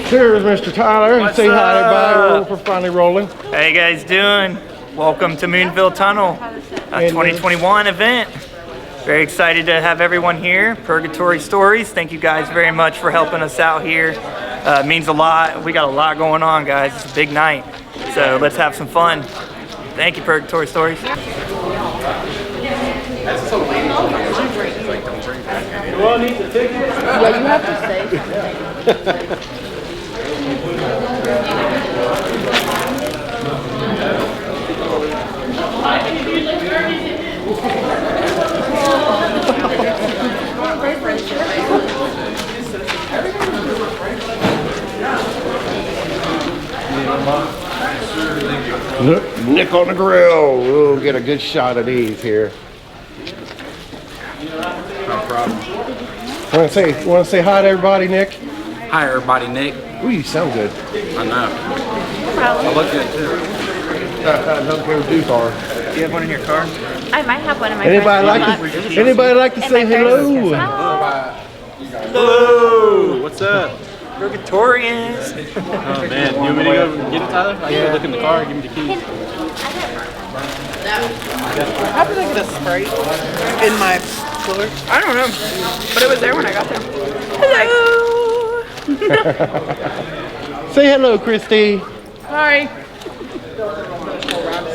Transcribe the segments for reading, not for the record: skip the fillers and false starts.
Cheers, Mr. Tyler. What's Say hi to everybody. up? We're finally rolling. How you guys doing? Welcome to Moonville Tunnel, a 2021 event. Very excited to have everyone here. Purgatory Stories, thank you guys very much for helping us out here. It means a lot. We got a lot going on, guys. It's a big night. So let's have some fun. Thank you, Purgatory Stories. Well, need the ticket. Yeah, you have to say something. Nick on the grill. We'll get a good shot of these here. No problem. Want to say hi to everybody, Nick? Hi, everybody. Nick. Ooh, you sound good. I know. I look good too. Don't go too far. Do you have one in your car? I might have one of my Anybody like to say hello? Hello! What's up? Purgatorians! Oh man, you want me to go get it, Tyler? I can go look in the car and give me the keys. How did I get a Sprite in my cooler? I don't know, but it was there when I got there. Hello! Say hello, Christy. Hi.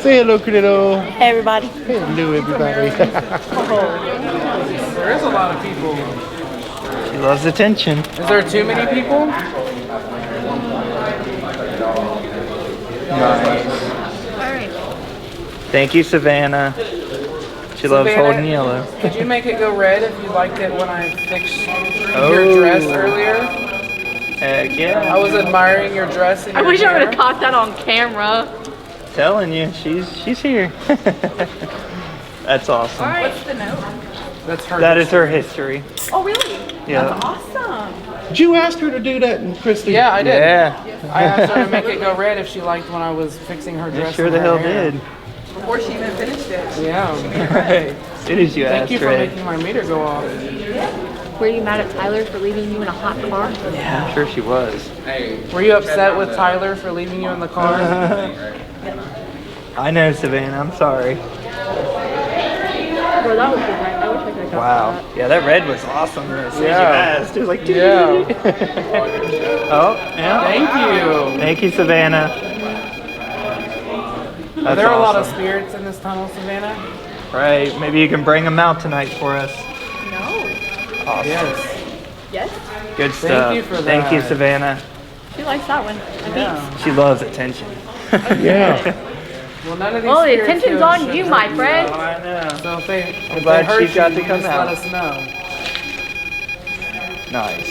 Say hello, Criddle. Hey, everybody. Hello, everybody. There is a lot of people. She loves attention. Is there too many people? Nice. Alright. Thank you, Savannah. She loves Savannah, holding yellow. Could you make it go red if you liked it when I fixed Oh. your dress earlier? Heck yeah. I was admiring your dress and I your wish I would hair. have caught that on camera. Telling you, she's here. That's awesome. What's the note? That's her. That is her history. Oh, really? Yeah. That's awesome. Did you ask her to do that, Christy? Yeah, I did. Yeah. I asked her to make it go red if she liked when I was fixing her dress. They sure and the her hell hair. did. Before she even finished it. Yeah. Right. As soon as you Thank asked you for her. making my meter go off. Were you mad at Tyler for leaving you in a hot car? Yeah, I'm sure she was. Were you upset with Tyler for leaving you in the car? I know, Savannah. I'm sorry. Bro, that was good, right? I wish I could have got Wow. that. Yeah, that red was awesome. As soon as you Yeah. asked, it was like, Yeah. Oh, yeah. Thank you. Thank you, Savannah. Are there a lot of spirits in this tunnel, Savannah? Right. Maybe you can bring them out tonight for us. No. Awesome. Yes. Yes? Good stuff. you for Thank you, that. Savannah. She likes that one. The Yeah. She loves attention. Yeah. Well, none of these Well, the spirits attention's here on should you, hurt my friend. I know. So if they, if glad they hurt she's got you, to you come just out. let us know. Nice.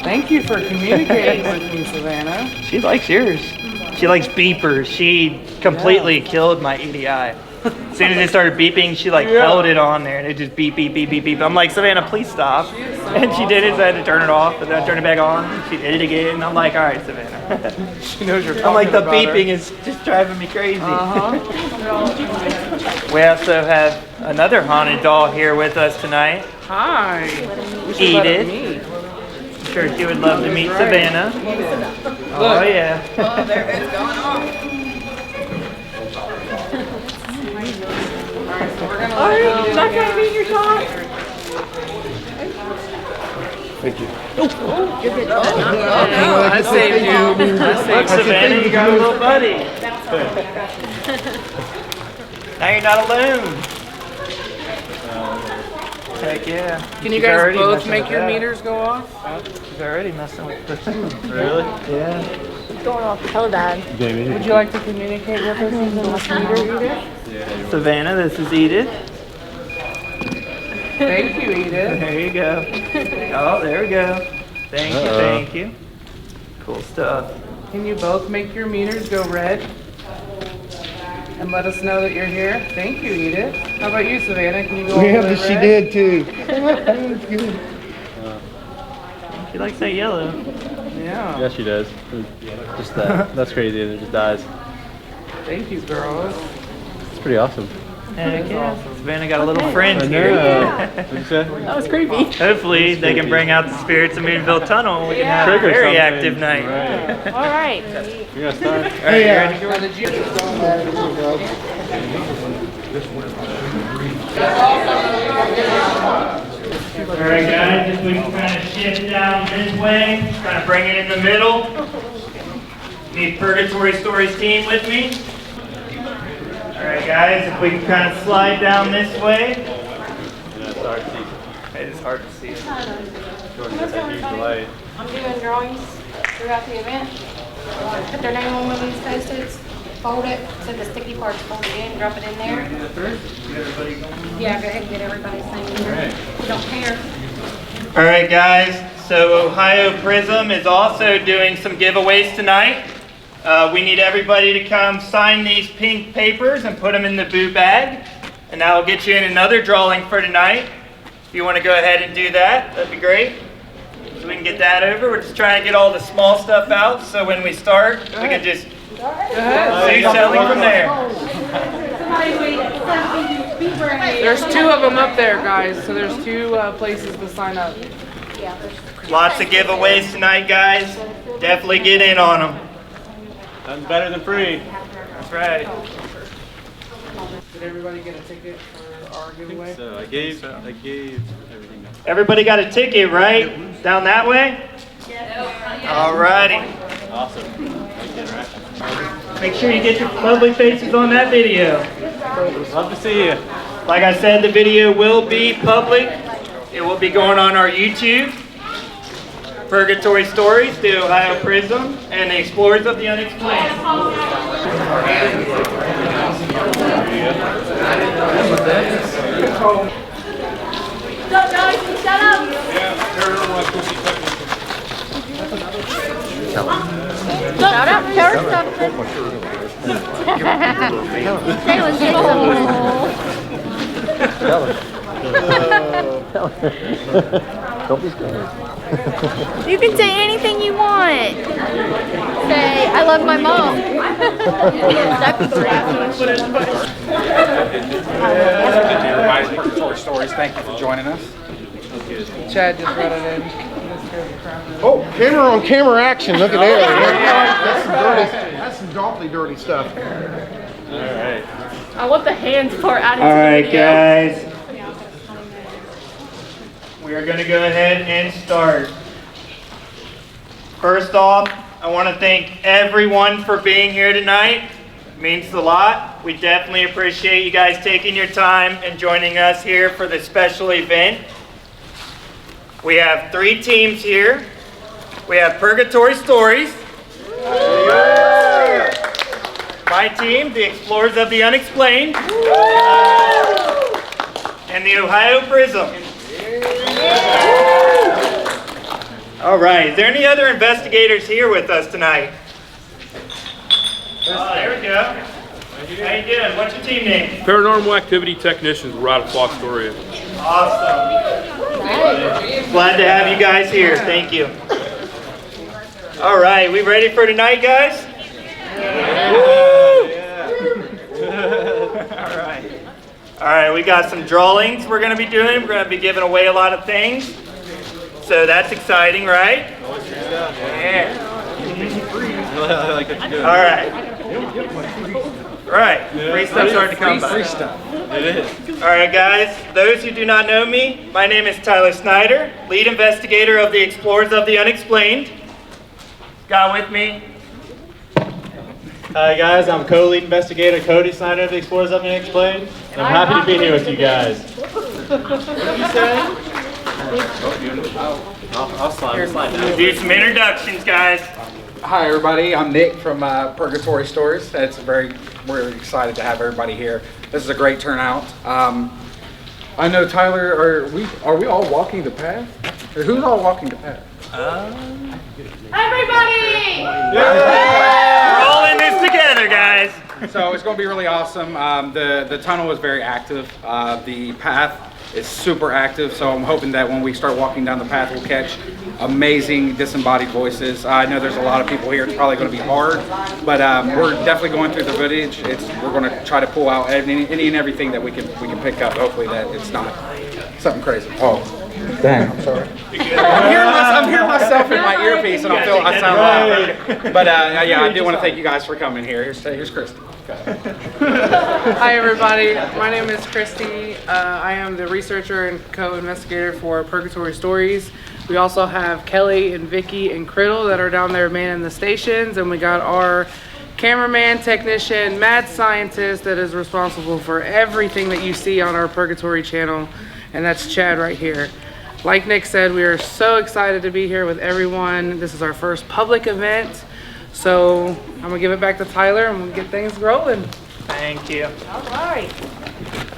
Thank you for communicating with me, Savannah. She likes yours. She likes beepers. She completely killed my EDI. As soon as it started beeping, she like held it on there and it just beep, beep, beep, beep, beep. I'm like, Savannah, please stop. She is And she did it, so I had to turn it off, but then I turned it back on. She did it again. I'm like, all right, Savannah. She knows you're I'm like, the talking about her. beeping is just driving me crazy. Uh-huh. We also have another haunted doll here with us tonight. Hi. We should let her Edith. meet. I'm sure she would love to meet That's right. Savannah. Oh, yeah. Oh, there it's going off. Alright, so we're gonna let you Not trying to be in your shot. Thank you. I saved you. Look, Savannah, you got a little buddy. Now you're not alone. Heck yeah. Can you She's guys already both messing make with your that. meters go off? She's already messing with this. Really? Yeah. Going off Teledad. Would you like to communicate with us in the meter, Edith? Savannah, this is Edith. Thank you, Edith. There you go. Oh, there we go. Thank you, thank you. Cool stuff. Can you both make your meters go red? And let us know that you're here? Thank you, Edith. How about you, Savannah? Can you go all the way She red? did too. She likes that yellow. Yeah. Yeah, she does. Just that. That's crazy. And it just dies. Thank you, girls. It's pretty awesome. Heck yeah. Savannah got a little friend I here. know. What'd you say? That was creepy. Hopefully they can bring out the spirits of Moonville Tunnel. We can have a Trigger very something. active night. Right. All right. You gonna start? All right, you ready? Now, did you... All right, guys, if we can kind of shift down this way, kind of bring it in the middle. Need Purgatory Stories team with me. All right, guys, if we can kind of slide down this way. Yeah, it's hard to see. It's hard to see. Jordan got that huge delay. I'm doing drawings throughout the event. Put their name on one of these post-its, fold it, so the sticky part's folded in, drop it in there. Yeah, go ahead and get everybody's name in there. If you don't care. All right, guys, so Ohio Prism is also doing some giveaways tonight. We need everybody to come sign these pink papers and put them in the boo bag. And that'll get you in another drawing for tonight. If you want to go ahead and do that, that'd be great. So we can get that over. We're just trying to get all the small stuff out, so when we start, we can just do selling from there. There's two of them up there, guys. So there's two places to sign up. Lots of giveaways tonight, guys. Definitely get in on them. Nothing better than free. That's right. Did everybody get a ticket for our giveaway? So I gave everything. Everybody got a ticket, right? Down that way? All righty. Awesome. Again, right? Make sure you get your lovely faces on that video. Love to see you. Like I said, the video will be public. It will be going on our YouTube. Purgatory Stories, the Ohio Prism, and the Explorers of the Unexplained. Shut up. Shut up. Tell her something. Kaylin, say something. Don't be scared. You can say anything you want. Say, I love my mom. That'd be great. Everybody's Purgatory Stories. Thank you for joining us. Chad just read it in. Oh, camera action. Look at that. That's some awfully dirty stuff. All right. I want the hands part out of All the right, video. guys. We are going to go ahead and start. First off, I want to thank everyone for being here tonight. It means a lot. We definitely appreciate you guys taking your time and joining us here for this special event. We have 3 teams here. We have Purgatory Stories. My team, the Explorers of the Unexplained. And the Ohio Prism. All right, is there any other investigators here with us tonight? Oh, there we go. How you doing? What's your team name? Paranormal Activity Technicians. We're out of Fox, Astoria. Awesome. Glad to have you guys here. Thank you. All right, we ready for tonight, guys? All right, we got some drawings we're going to be doing. We're going to be giving away a lot of things. So that's exciting, right? Yeah. All right. Right. Free stuff's hard to come by. Free stuff. It is. All right, guys. Those who do not know me, my name is Tyler Snyder, lead investigator of the Explorers of the Unexplained. Got with me? Hi guys, I'm co-lead investigator Cody Snyder of the Explorers of the Unexplained. And I'm happy to be here with you guys. What did you say? I'll slide down. Do some introductions, guys. Hi everybody, I'm Nick from Purgatory Stories. We're excited to have everybody here. This is a great turnout. I know Tyler, are we all walking the path? Or who's all walking the path? Everybody! We're all in this together, guys. So it's going to be really awesome. The tunnel is very active. The path is super active, so I'm hoping that when we start walking down the path, we'll catch amazing disembodied voices. I know there's a lot of people here. It's probably going to be hard, but we're definitely going through the footage. We're going to try to pull out any and everything that we can pick up. Hopefully that it's not something crazy. Oh, dang! I'm sorry. I'm hearing myself in my earpiece, and I sound loud. But yeah, I do want to thank you guys for coming here. Here's Christy. Hi everybody, my name is Christy. I am the researcher and co-investigator for Purgatory Stories. We also have Kelly and Vicky and Criddle that are down there manning the stations, and we got our cameraman, technician, mad scientist that is responsible for everything that you see on our Purgatory channel, and that's Chad right here. Like Nick said, we are so excited to be here with everyone. This is our first public event. So I'm gonna give it back to Tyler and we'll get things rolling. Thank you. All right.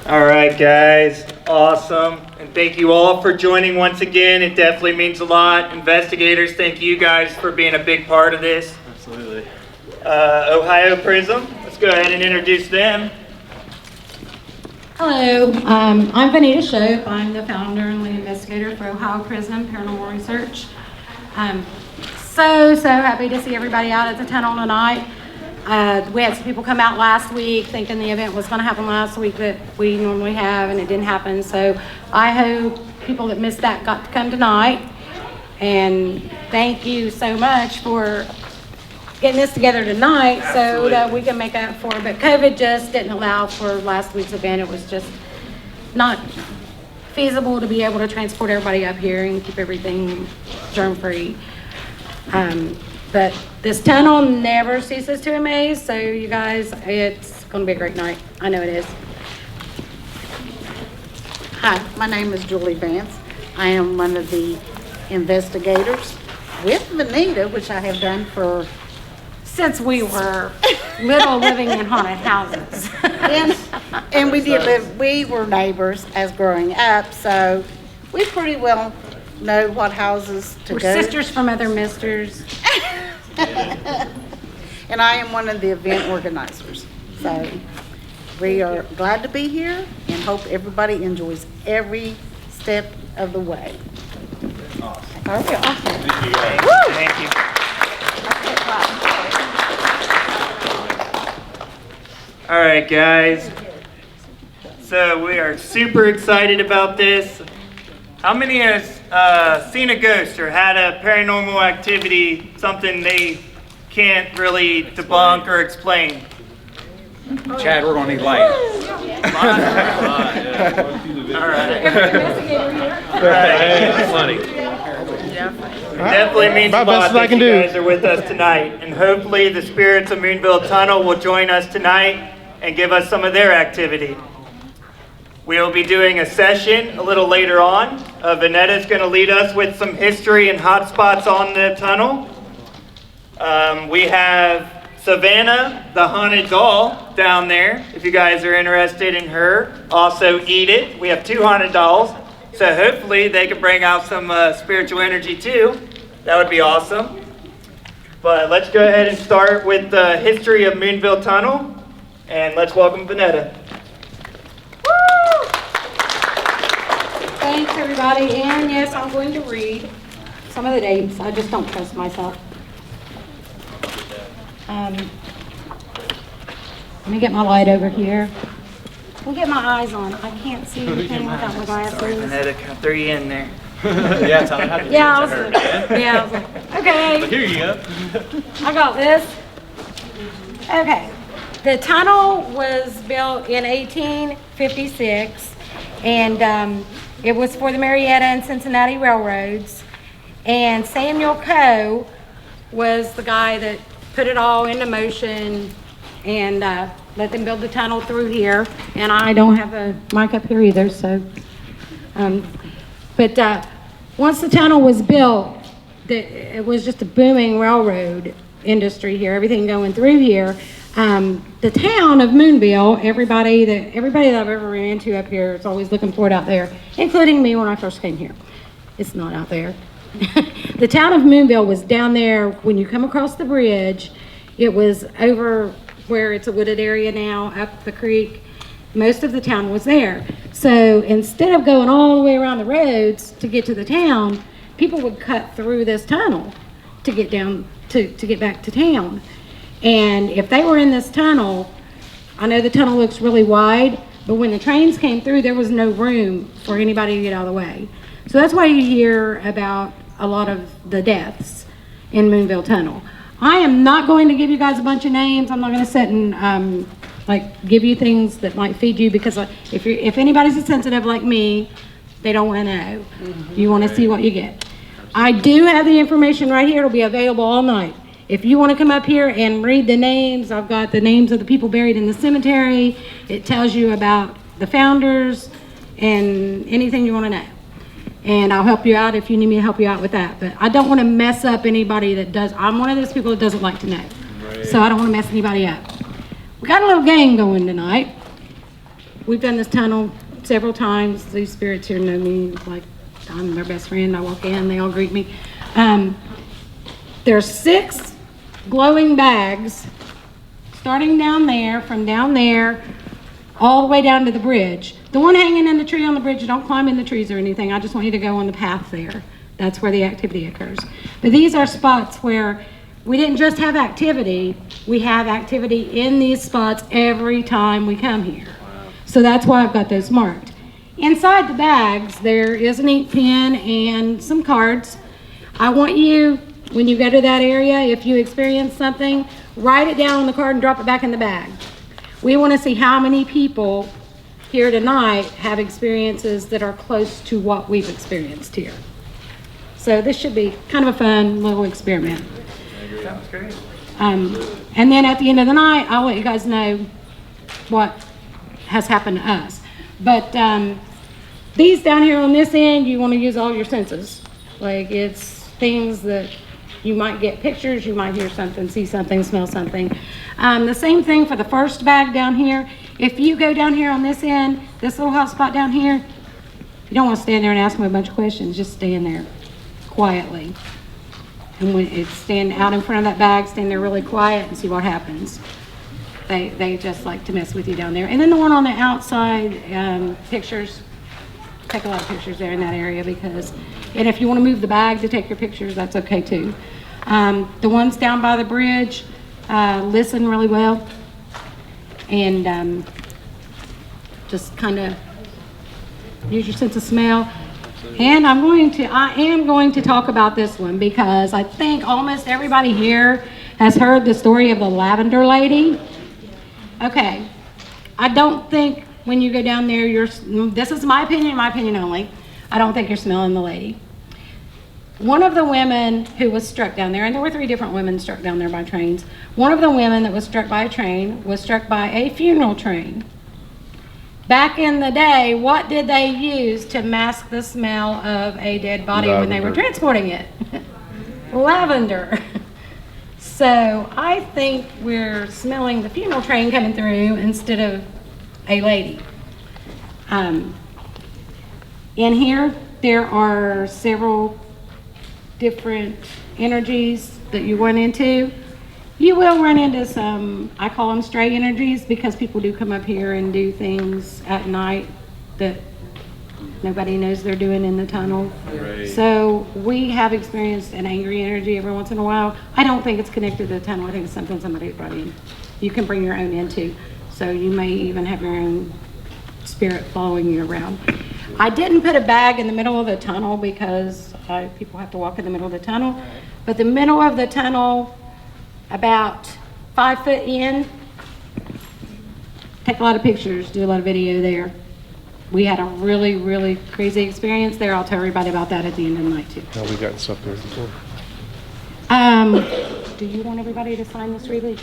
All right, guys. Awesome. And thank you all for joining once again. It definitely means a lot. Investigators, thank you guys for being a big part of this. Absolutely. Ohio Prism, let's go ahead and introduce them. Hello, I'm Vanita Shope. I'm the founder and lead investigator for Ohio Prism Paranormal Research. I'm so happy to see everybody out at the tunnel tonight. We had some people come out last week thinking the event was going to happen last week that we normally have, and it didn't happen. So I hope people that missed that got to come tonight. And thank you so much for getting this together tonight. Absolutely. So that we can make up for it. But COVID just didn't allow for last week's event. It was just not feasible to be able to transport everybody up here and keep everything germ-free. But this tunnel never ceases to amaze. So you guys, it's going to be a great night. I know it is. Hi, my name is Julie Vance. I am one of the investigators with Vanita, which I have done Since we were little living in haunted houses. and we did live, we were neighbors as growing up, so we pretty well know what houses to We're go. sisters from other misters. And I am one of the event organizers. So we are glad to be here and hope everybody enjoys every step of the way. Awesome. All right, awesome. Thank you guys. Woo! Thank you. All right, guys. So we are super excited about this. How many has seen a ghost or had a paranormal activity, something they can't really debunk or explain? Chad, we're gonna need light. All right. That's funny. Definitely means a About best lot as I that can you do. guys are with us tonight. And hopefully the spirits of Moonville Tunnel will join us tonight and give us some of their activity. We'll be doing a session a little later on. Vanetta's going to lead us with some history and hotspots on the tunnel. We have Savannah, the haunted doll, down there, if you guys are interested in her. Also Edith. We have 2 haunted dolls. So hopefully they can bring out some spiritual energy too. That would be awesome. But let's go ahead and start with the history of Moonville Tunnel. And let's welcome Vanetta. Thanks, everybody. And yes, I'm going to read some of the dates. I just don't trust myself. Let me get my light over here. We'll get my eyes on. I can't see anything without my glasses. I had to kind of throw you in there. Yeah, tell me how to Yeah, I was like, okay. Here you go. I got this. Okay. The tunnel was built in 1856, and it was for the Marietta and Cincinnati railroads. And Samuel Coe was the guy that put it all into motion and let them build the tunnel through here. And I don't have a mic up here either, so. But once the tunnel was built, it was just a booming railroad industry here, everything going through here. The town of Moonville, everybody that I've ever ran into up here is always looking for it out there, including me when I first came here. It's not out there. The town of Moonville was down there when you come across the bridge. It was over where it's a wooded area now, up the creek. Most of the town was there. So instead of going all the way around the roads to get to the town, people would cut through this tunnel to get down to get back to town. And if they were in this tunnel, I know the tunnel looks really wide, but when the trains came through, there was no room for anybody to get out of the way. So that's why you hear about a lot of the deaths in Moonville Tunnel. I am not going to give you guys a bunch of names. I'm not going to sit and give you things that might feed you, because if anybody's sensitive like me, they don't want to know. You want to see what you get. I do have the information right here. It'll be available all night. If you want to come up here and read the names, I've got the names of the people buried in the cemetery. It tells you about the founders and anything you want to know. And I'll help you out if you need me to help you out with that. But I don't want to mess up anybody that does. I'm one of those people that doesn't like to know. Right. So I don't want to mess anybody up. We got a little game going tonight. We've done this tunnel several times. These spirits here know me like I'm their best friend. I walk in, they all greet me. There's 6 glowing bags starting down there, from down there, all the way down to the bridge. The one hanging in the tree on the bridge, don't climb in the trees or anything. I just want you to go on the path there. That's where the activity occurs. But these are spots where we didn't just have activity, we have activity in these spots every time we come here. Wow. So that's why I've got those marked. Inside the bags, there is an ink pen and some cards. I want you, when you go to that area, if you experience something, write it down on the card and drop it back in the bag. We want to see how many people here tonight have experiences that are close to what we've experienced here. So this should be kind of a fun little experiment. Sounds great. And then at the end of the night, I'll let you guys know what has happened to us. But these down here on this end, you want to use all your senses. Like, it's things that you might get pictures, you might hear something, see something, smell something. The same thing for the first bag down here. If you go down here on this end, this little hot spot down here, you don't want to stand there and ask them a bunch of questions. Just stand there quietly. And when it's stand out in front of that bag, stand there really quiet and see what happens. They just like to mess with you down there. And then the one on the outside, pictures, take a lot of pictures there in that area, because, and if you want to move the bag to take your pictures, that's okay too. The ones down by the bridge, listen really well, and just kind of use your sense of smell. And I am going to talk about this one, because I think almost everybody here has heard the story of the Lavender Lady. Okay, I don't think when you go down there, this is my opinion only, I don't think you're smelling the lady. One of the women who was struck down there, and there were 3 different women struck down there by trains. One of the women that was struck by a train was struck by a funeral train. Back in the day, what did they use to mask the smell of a dead body when they were transporting it? Lavender. So I think we're smelling the funeral train coming through instead of a lady. In here, there are several different energies that you run into. You will run into some, I call them stray energies, because people do come up here and do things at night that nobody knows they're doing in the tunnel. So we have experienced an angry energy every once in a while. I don't think it's connected to the tunnel. I think it's something somebody brought in. You can bring your own into. So you may even have your own spirit following you around. I didn't put a bag in the middle of the tunnel because people have to walk in the middle of the tunnel. But the middle of the tunnel, about 5 foot in, take a lot of pictures, do a lot of video there. We had a really, really crazy experience there. I'll tell everybody about that at the end of the night too. No, we got stuff there before. Do you want everybody to sign this release?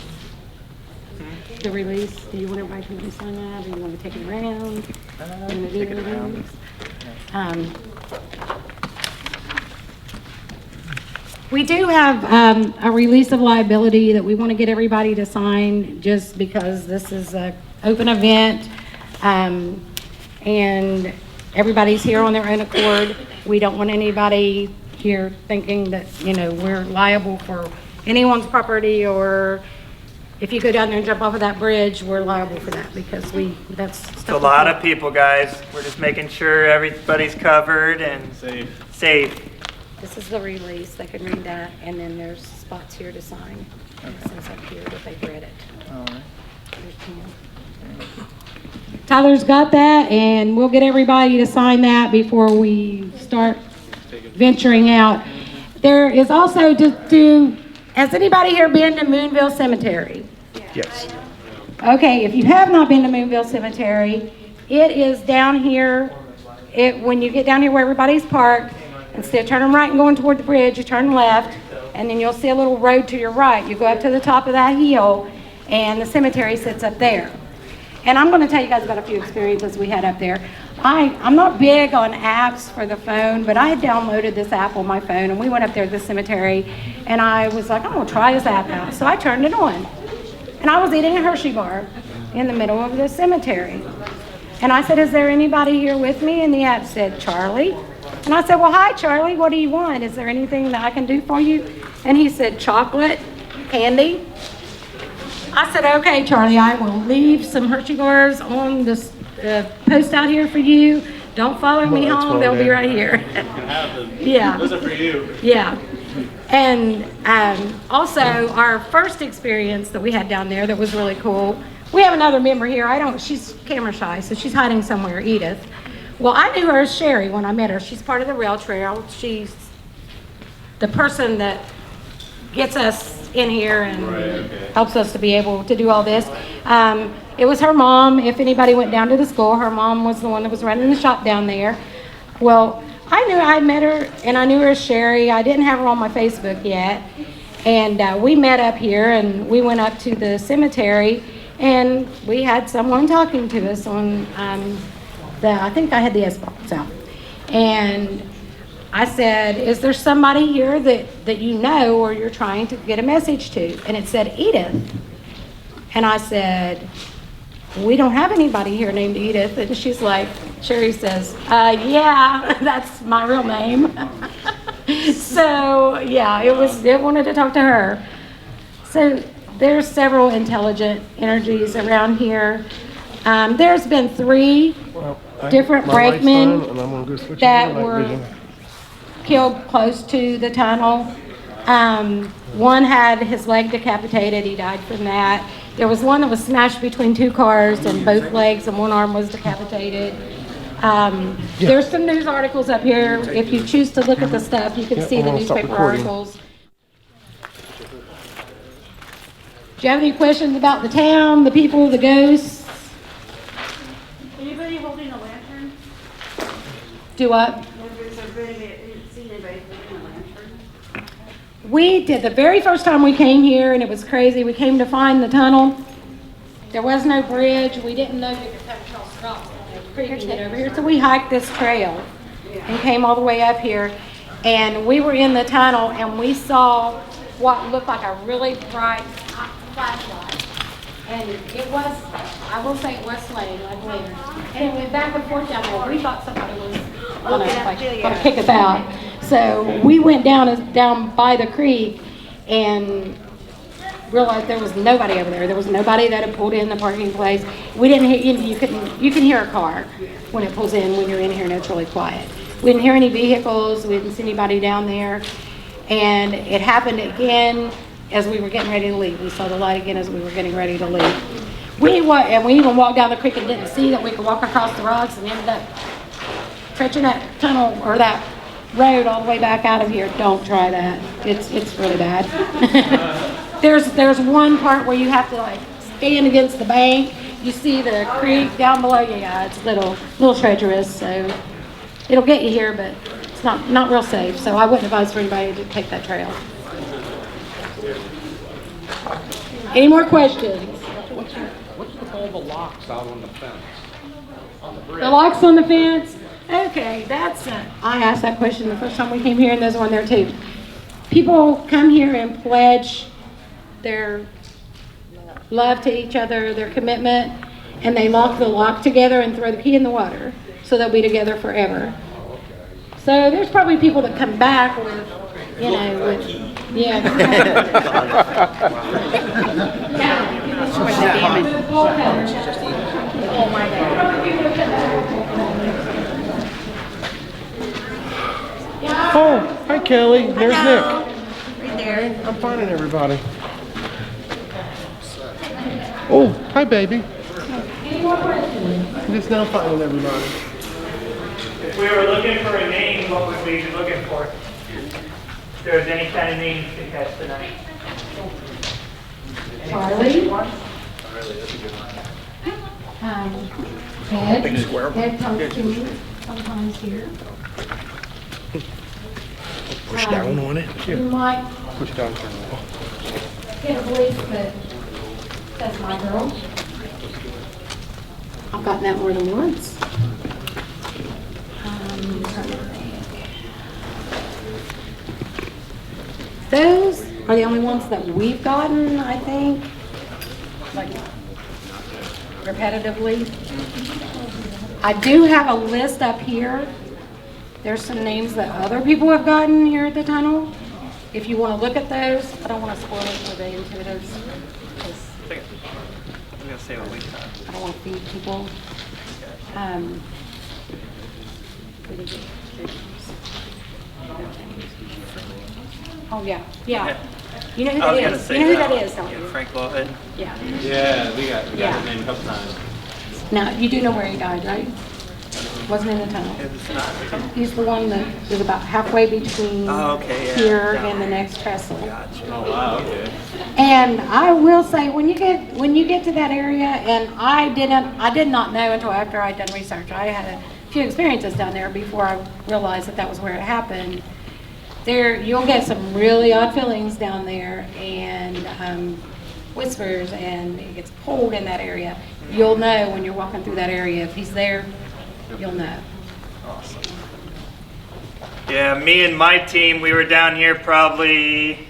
The release, do you want everybody to sign that, or you want to take it around? Take it around. We do have a release of liability that we want to get everybody to sign just because this is an open event and everybody's here on their own accord. We don't want anybody here thinking that, you know, we're liable for anyone's property, or if you go down there and jump off of that bridge, we're liable for that because that's stuff. It's a lot of people, guys. We're just making sure everybody's covered and safe. This is the release. They can read that, and then there's spots here to sign. And it says up here that they've read it. All right. There's 10. Tyler's got that, and we'll get everybody to sign that before we start venturing out. There is also has anybody here been to Moonville Cemetery? Yes. Okay, if you have not been to Moonville Cemetery, it is down here. When you get down here where everybody's parked, instead of turning right and going toward the bridge, you turn left, and then you'll see a little road to your right. You go up to the top of that hill, and the cemetery sits up there. And I'm going to tell you guys about a few experiences we had up there. I'm not big on apps for the phone, but I had downloaded this app on my phone, and we went up there to the cemetery, and I was like, I'm going to try this app out. So I turned it on, and I was eating a Hershey bar in the middle of the cemetery. And I said, is there anybody here with me? And the app said, Charlie. And I said, well, hi, Charlie. What do you want? Is there anything that I can do for you? And he said, chocolate, candy. I said, okay, Charlie, I will leave some Hershey bars on this post out here for you. Don't follow me home. They'll be right here. You can have them. Yeah. Those are for you. Yeah. And also, our first experience that we had down there that was really cool, we have another member here. She's camera shy, so she's hiding somewhere, Edith. Well, I knew her as Sherry when I met her. She's part of the rail trail. She's the person that gets us in here and helps us to be able to do all this. It was her mom. If anybody went down to the school, her mom was the one that was running the shop down there. Well, I met her, and I knew her as Sherry. I didn't have her on my Facebook yet. And we met up here, and we went up to the cemetery, and we had someone talking to us on I think I had the S-box out. And I said, is there somebody here that you know or you're trying to get a message to? And it said Edith. And I said, we don't have anybody here named Edith. And she's like, Sherry says, yeah, that's my real name. So yeah, it wanted to talk to her. So there's several intelligent energies around here. There's been 3 different brakemen that were killed close to the tunnel. One had his leg decapitated. He died from that. There was one that was smashed between 2 cars, and both legs and one arm was decapitated. There's some news articles up here. If you choose to look at the stuff, you can see the newspaper articles. Do you have any questions about the town, the people, the ghosts? Anybody holding a lantern? Do what? We did the very first time we came here, and it was crazy. We came to find the tunnel. There was no bridge. We didn't know you could come across rocks on the creek and get over here. So we hiked this trail and came all the way up here. And we were in the tunnel, and we saw what looked like a really bright flashlight. And it was, I will say it was flame, I believe. And it went back and forth down there. We thought somebody was going to kick us out. So we went down by the creek, and realized there was nobody over there. There was nobody that had pulled in the parking place. We didn't hear, you can hear a car when it pulls in when you're in here and it's really quiet. We didn't hear any vehicles. We didn't see anybody down there. And it happened again as we were getting ready to leave. We saw the light again as we were getting ready to leave. We even walked down the creek and didn't see that we could walk across the rocks and ended up stretching that tunnel or that road all the way back out of here. Don't try that. It's really bad. There's one part where you have to like stand against the bank. You see the creek down below you. Yeah, it's a little treacherous, so it'll get you here, but it's not real safe. So I wouldn't advise for anybody to take that trail. Any more questions? What's with all the locks out on the fence? The locks on the fence? Okay, I asked that question the first time we came here, and there's one there too. People come here and pledge their love to each other, their commitment, and they lock the lock together and throw the key in the water, so they'll be together forever. So there's probably people that come back with, yeah. Oh my God. Oh, hi Kelly. There's Nick. Right there. I'm finding everybody. Oh, hi baby. I'm just now finding everybody. If we were looking for a name, what would we be looking for? If there was any kind of name you could catch tonight. Charlie. Ed. Ed comes to me sometimes here. Push down on it. You might Push down, turn it off. get a voice that says my girl. I've gotten that more than once. Trying to think. Those are the only ones that we've gotten, I think, like repetitively. I do have a list up here. There's some names that other people have gotten here at the tunnel. If you want to look at those, I don't want to spoil it for the intuitives. I'm going to say what we got. I don't want to feed people. Oh yeah. You know who that is? You know who that is, don't you? Frank Lawhead. Yeah. Yeah, we got his name a couple times. Now, you do know where he died, right? Wasn't in the tunnel. He's the one that is about halfway between here and the next trestle. Oh wow, okay. And I will say, when you get to that area, and I did not know until after I'd done research. I had a few experiences down there before I realized that was where it happened. You'll get some really odd feelings down there, and whispers, and it gets cold in that area. You'll know when you're walking through that area. If he's there, you'll know. Awesome. Yeah, me and my team, we were down here probably,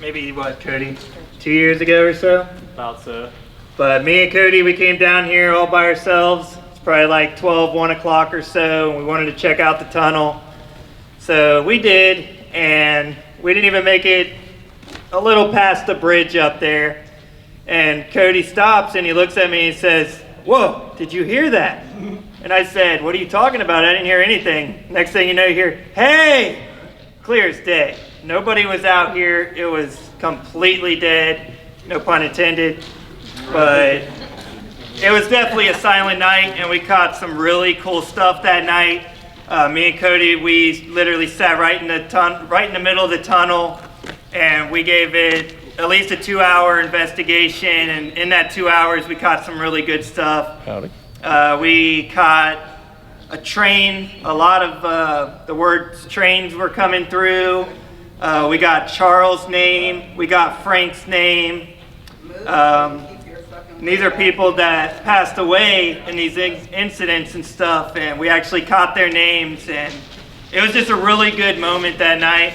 maybe what, Cody? 2 years ago or so? About so. But me and Cody, we came down here all by ourselves. It's probably like 12, 1 o'clock or so, and we wanted to check out the tunnel. So we did, and we didn't even make it a little past the bridge up there. And Cody stops and he looks at me and says, "Whoa, did you hear that?" And I said, "What are you talking about? I didn't hear anything." Next thing you know, you hear, "Hey!" Clear as day. Nobody was out here. It was completely dead. No pun intended. But it was definitely a silent night, and we caught some really cool stuff that night. Me and Cody, we literally sat right in the middle of the tunnel, and we gave it at least a 2-hour investigation. And in that 2 hours, we caught some really good stuff. Howdy. We caught a train. A lot of the words trains were coming through. We got Charles' name. We got Frank's name. And these are people that passed away in these incidents and stuff, and we actually caught their names, and it was just a really good moment that night.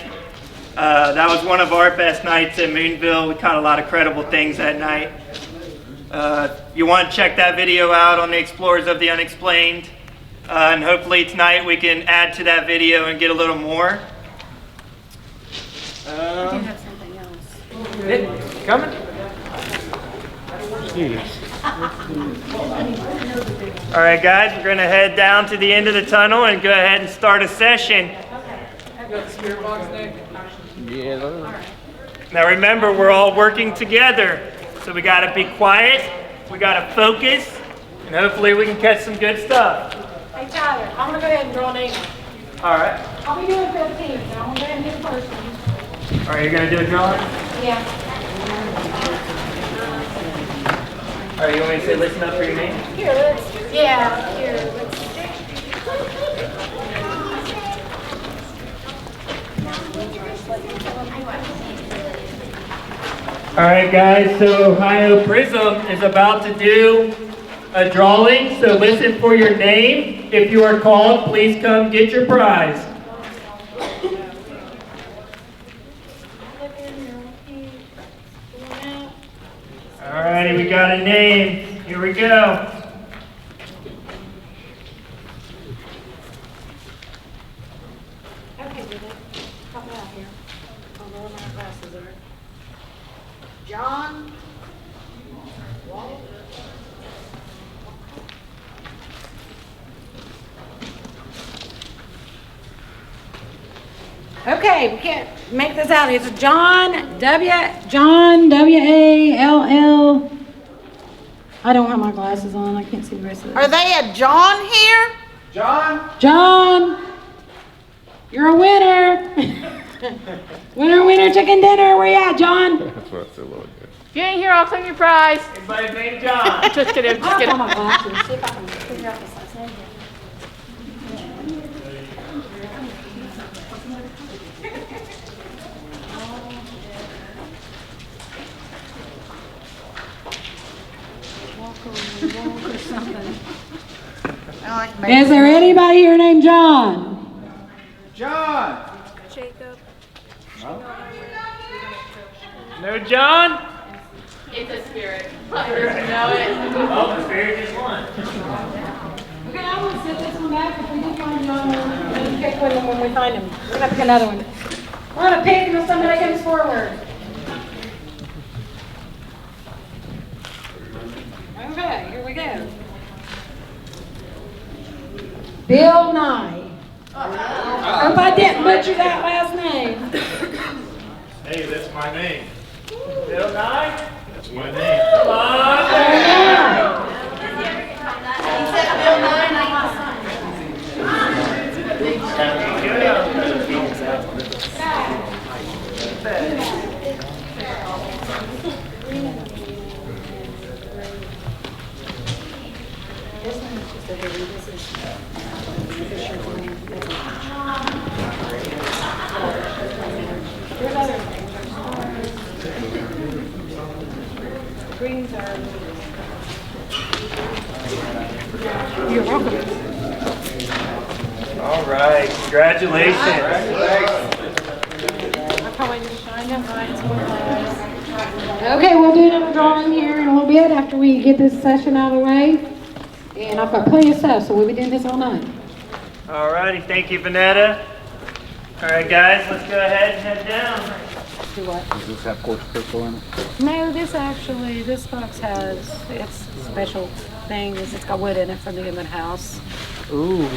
That was one of our best nights at Moonville. We caught a lot of credible things that night. You want to check that video out on the Explorers of the Unexplained, and hopefully tonight we can add to that video and get a little more. I do have something else. Coming? All right, guys, we're going to head down to the end of the tunnel and go ahead and start a session. You got the spirit box, Nick? Now remember, we're all working together, so we got to be quiet, we got to focus, and hopefully we can catch some good stuff. Hey Tyler, I'm gonna go ahead and draw names. All right. I'll be doing 15, so I'm gonna go ahead and do the first one. All right, you're going to do a drawing? Yeah. All right, you want me to say listen up for your name? Here, let's. All right, guys, so Ohio Prism is about to do a drawing, so listen for your name. If you are called, please come get your prize. All righty, we got a name. Here we go. Okay, did it? Help me out here. I'll roll my glasses there. John? Okay, we can't make this out. It's John W-A-L-L. I don't have my glasses on. I can't see the rest of it. Are they a John here? John, you're a winner. Winner, chicken dinner. Where you at, John? That's what I said, Lord. If you ain't here, I'll claim your prize. Everybody named John. Just kidding, just kidding. My glasses. See if I can figure out this last name here. Is there anybody here named John? Jacob. No John? It's a spirit. Oh, the spirit just won. Okay, I'm gonna set this one back. If we do find John, we'll pick one when we find him. We're gonna pick another one. We're gonna pick until somebody comes forward. Okay, here we go. Bill Nye. Hope I didn't butcher that last name. Hey, that's my name. Bill Nye? That's my name. Come on. Greens are. You're welcome. All right, congratulations. I probably just shined them right. Okay, we'll do another drawing here in a little bit after we get this session out of the way. And I've got plenty of stuff, so we'll be doing this all night. All righty, thank you, Vanetta. All right, guys, let's go ahead and head down. Do what? Does this have quartz crystal in it? No, this box has its special thing is it's got wood in it from the Emmett house. Ooh,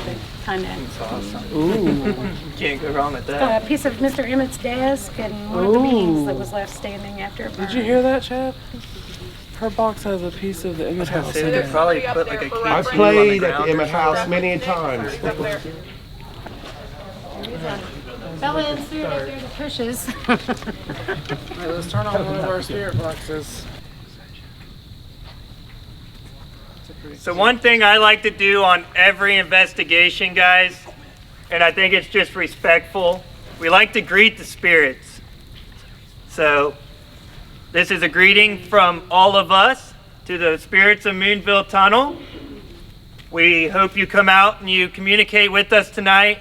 Kind of. ooh. Can't go wrong with that. A piece of Mr. Emmett's desk and one of the beans that was left standing after it burned. Did you hear that, Chad? Her box has a piece of the Emmett house They in could it. probably put like a I case played at the Emmett House many a times. Fell in through right there the pushes. Right, let's turn on one of our spirit boxes. So one thing I like to do on every investigation, guys, and I think it's just respectful, we like to greet the spirits. So this is a greeting from all of us to the spirits of Moonville Tunnel. We hope you come out and you communicate with us tonight.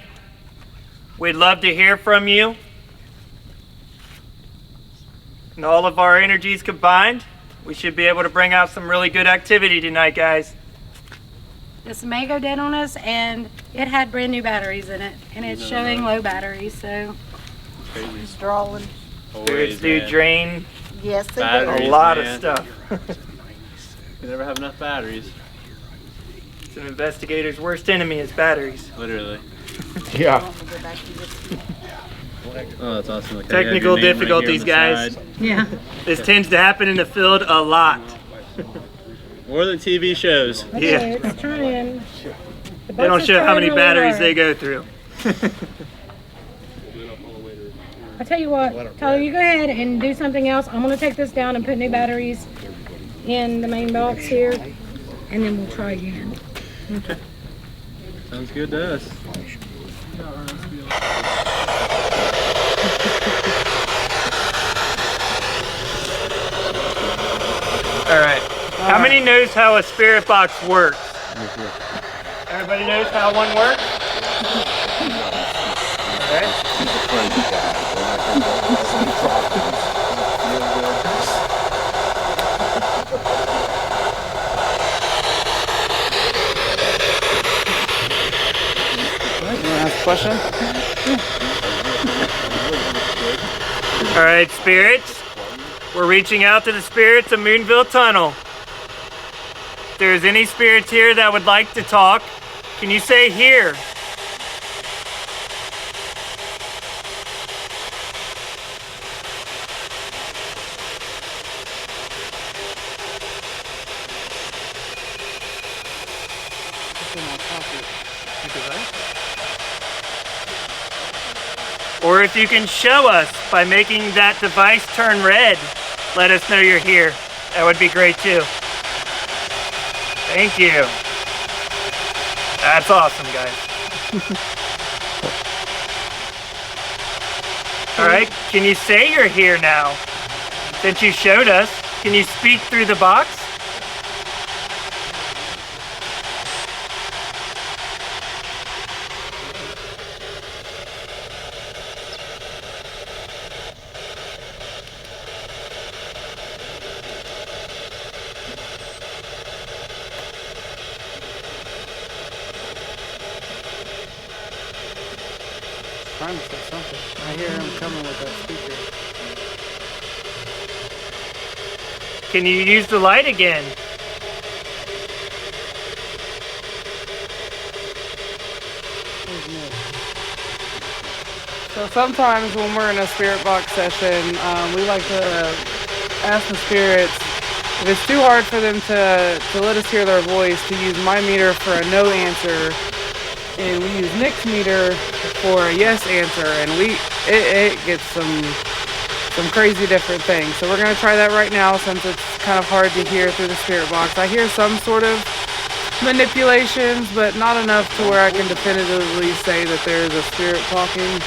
We'd love to hear from you. And all of our energies combined, we should be able to bring out some really good activity tonight, guys. This may go dead on us, and it had brand new batteries in it, and it's showing low batteries, so just drawing. Spirits do drain Yes, they do. Batteries, A lot man. of stuff. You never have enough batteries. It's an investigator's worst enemy is batteries. Literally. Yeah. Oh, that's awesome. Like, Technical difficulties, guys. Yeah. This tends to happen in the field a lot. More than TV shows. Yeah. It's trying. They don't show how many batteries they go through. I tell you what, Tyler, you go ahead and do something else. I'm gonna take this down and put new batteries in the main box here, and then we'll try again. Okay. Sounds good to us. All right. How many knows how a spirit box works? Everybody knows how one works? All right. Question? All right, spirits. We're reaching out to the spirits of Moonville Tunnel. If there's any spirits here that would like to talk, can you say here? Or if you can show us by making that device turn red, let us know you're here. That would be great too. Thank you. That's awesome, guys. All right, can you say you're here now? Since you showed us, can you speak through the box? Trying to say something. I hear him coming with that speaker. Can you use the light again? So sometimes when we're in a spirit box session, we like to ask the spirits if it's too hard for them to let us hear their voice, to use my meter for a no answer, and we use Nick's meter for a yes answer, and it gets some crazy different things. So we're gonna try that right now since it's kind of hard to hear through the spirit box. I hear some sort of manipulations, but not enough to where I can definitively say that there is a spirit talking.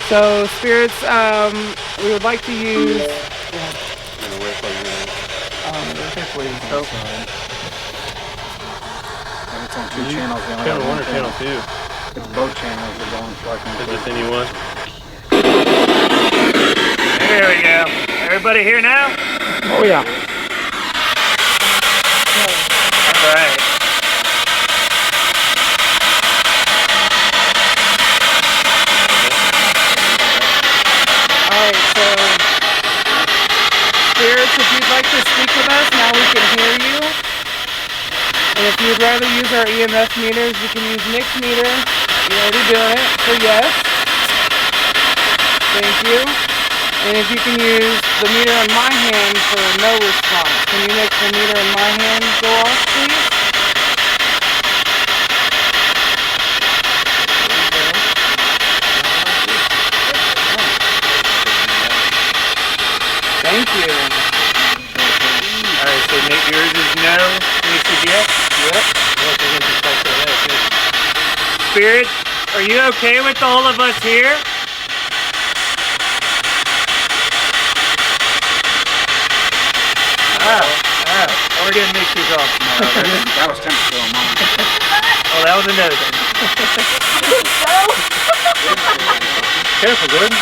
So spirits, we would like to use. It's on two channels. Channel 1 or channel 2? It's both channels are going so I can. Is this anyone? There we go. Everybody here now? Oh yeah. All right. Alright, so spirits, if you'd like to speak with us, now we can hear you. And if you'd rather use our EMF meters, you can use Nick's meter. You're already doing it, so yes. Thank you. And if you can use the meter in my hand for no response. Can you make the meter in my hand go off, please? Thank you. Alright, so Nick, yours is no. Nick is yes? Yep. Spirit, are you okay with all of us here? We're getting mixed off. That was temperature on mine. Oh, that was a no then. Careful, Gordon.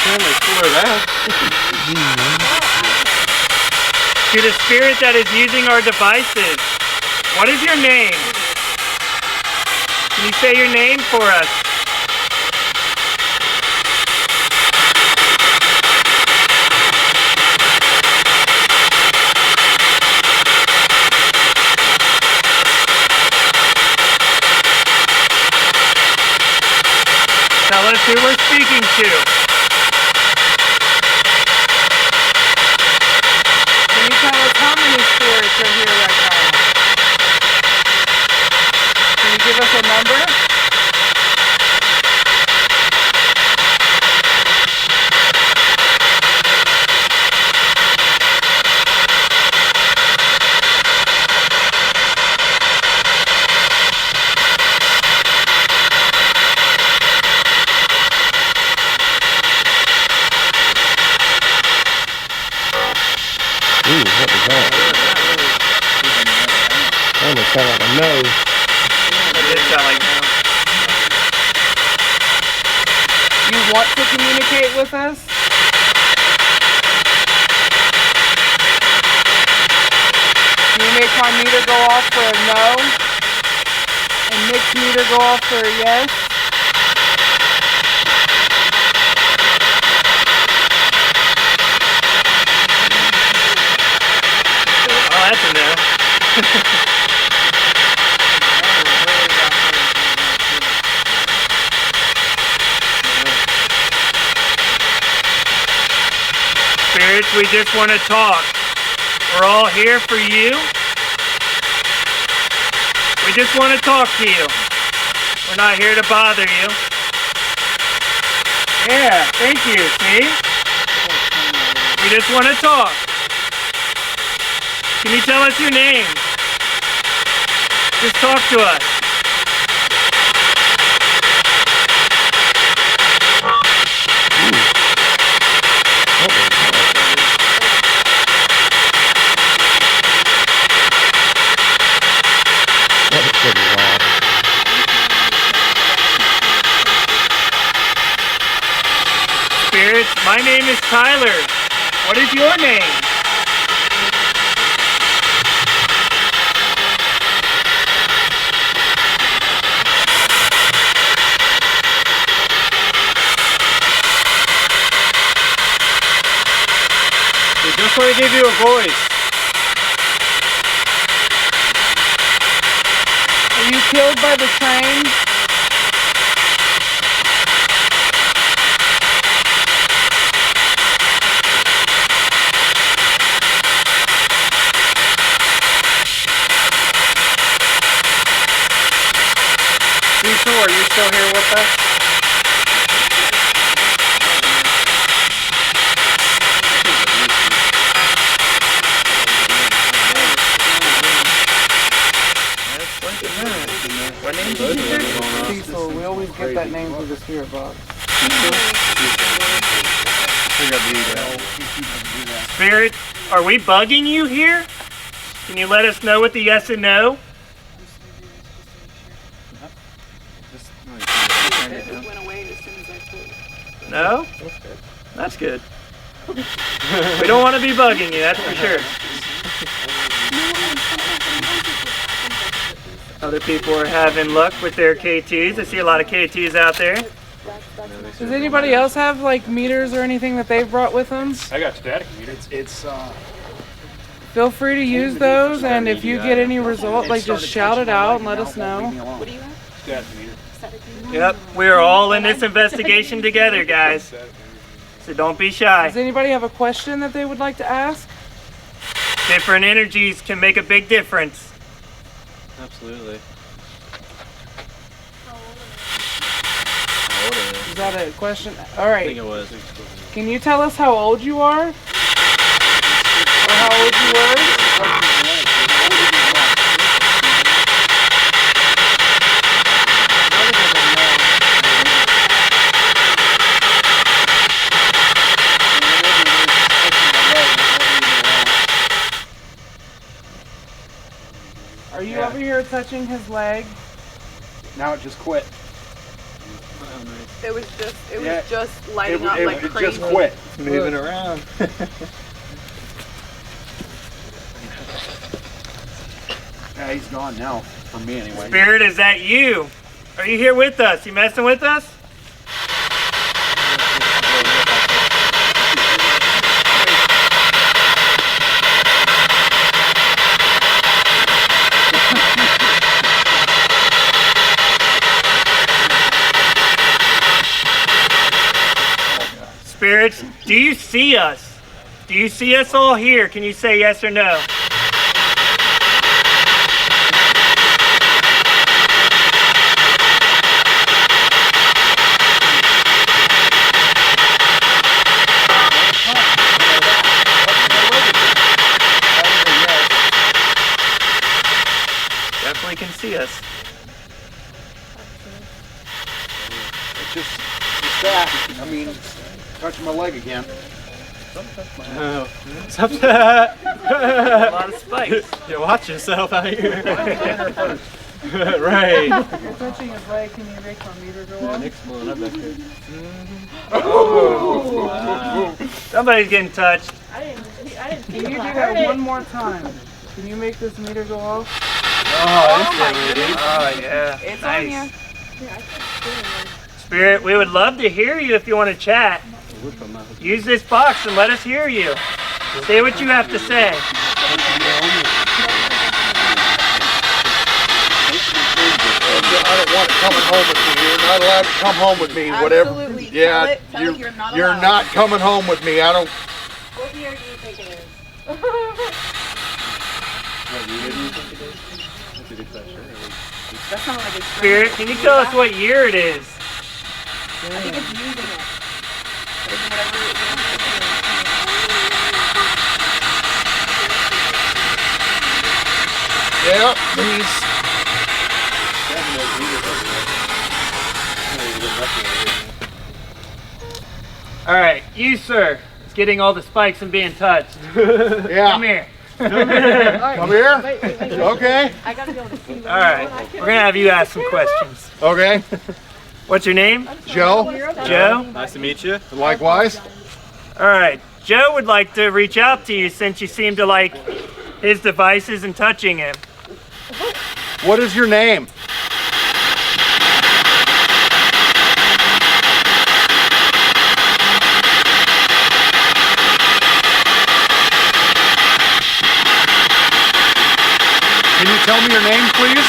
Can't explore that. To the spirit that is using our devices, what is your name? Can you say your name for us? Tell us who we're speaking to. Can you tell us how many spirits are here right now? Can you give us a number? Ooh, what was that? That almost sounded like a nose. It did sound like no. You want to communicate with us? Can you make my meter go off for a no? And Nick's meter go off for a yes? Oh, that's a no. Spirits, we just want to talk. We're all here for you. We just want to talk to you. We're not here to bother you. Yeah, thank you, see? We just want to talk. Can you tell us your name? Just talk to us. That was pretty loud. Spirits, my name is Tyler. What is your name? We just want to give you a voice. Are you killed by the train? Cecil, are you still here with us? What name did you say? Cecil, we always get that name through the spirit box. Spirit, are we bugging you here? Can you let us know what the yes and no? No? That's good. We don't want to be bugging you, that's for sure. Other people are having luck with their KTs. I see a lot of KTs out there. Does anybody else have like meters or anything that they've brought with them? I got static meters. Feel free to use those, and if you get any result, like just shout it out and let us know. What do you have? Static meter. Yep, we are all in this investigation together, guys. So don't be shy. Does anybody have a question that they would like to ask? Different energies can make a big difference. Absolutely. Is that a question? All right. it was. Can you tell us how old you are? Or how old you were? Are you over here touching his leg? Now it just quit. It was just lighting up like crazy. It just quit. It's moving around. Yeah, he's gone now, for me anyway. Spirit, is that you? Are you here with us? You messing with us? spirits, do you see us? Do you see us all here? Can you say yes or no? Definitely can see us. It's that. I mean, touching my leg again. Oh. Stop that. A lot of spikes. Yeah, watch yourself out here. Right. You're touching his leg. Can you make my meter go off? Nick's blowing up back there. Oh. Somebody's getting touched. Can you do that one more time? Can you make this meter go off? Oh, yeah. It's nice. on you. Spirit, we would love to hear you if you want to chat. Use this box and let us hear you. Say what you have to say. I don't want it coming home with me. You're not allowed to come home with me. Whatever. Absolutely. Yeah, Tell it you're not you're allowed. not coming home with me. I don't. What year do you think it is? That's not like it's Spirit, can you tell us what year it is? I think it's using it. It's whatever it is. Yeah, please. All right, you, sir, is getting all the spikes and being touched. Yeah. Come here. Come here. Okay. I gotta be able to see. All right, we're gonna have you ask some questions. Okay. What's your name? Joe. Joe? Nice to meet you. Likewise. All right, Joe would like to reach out to you since you seem to like his devices and touching him. What is your name? Can you tell me your name, please?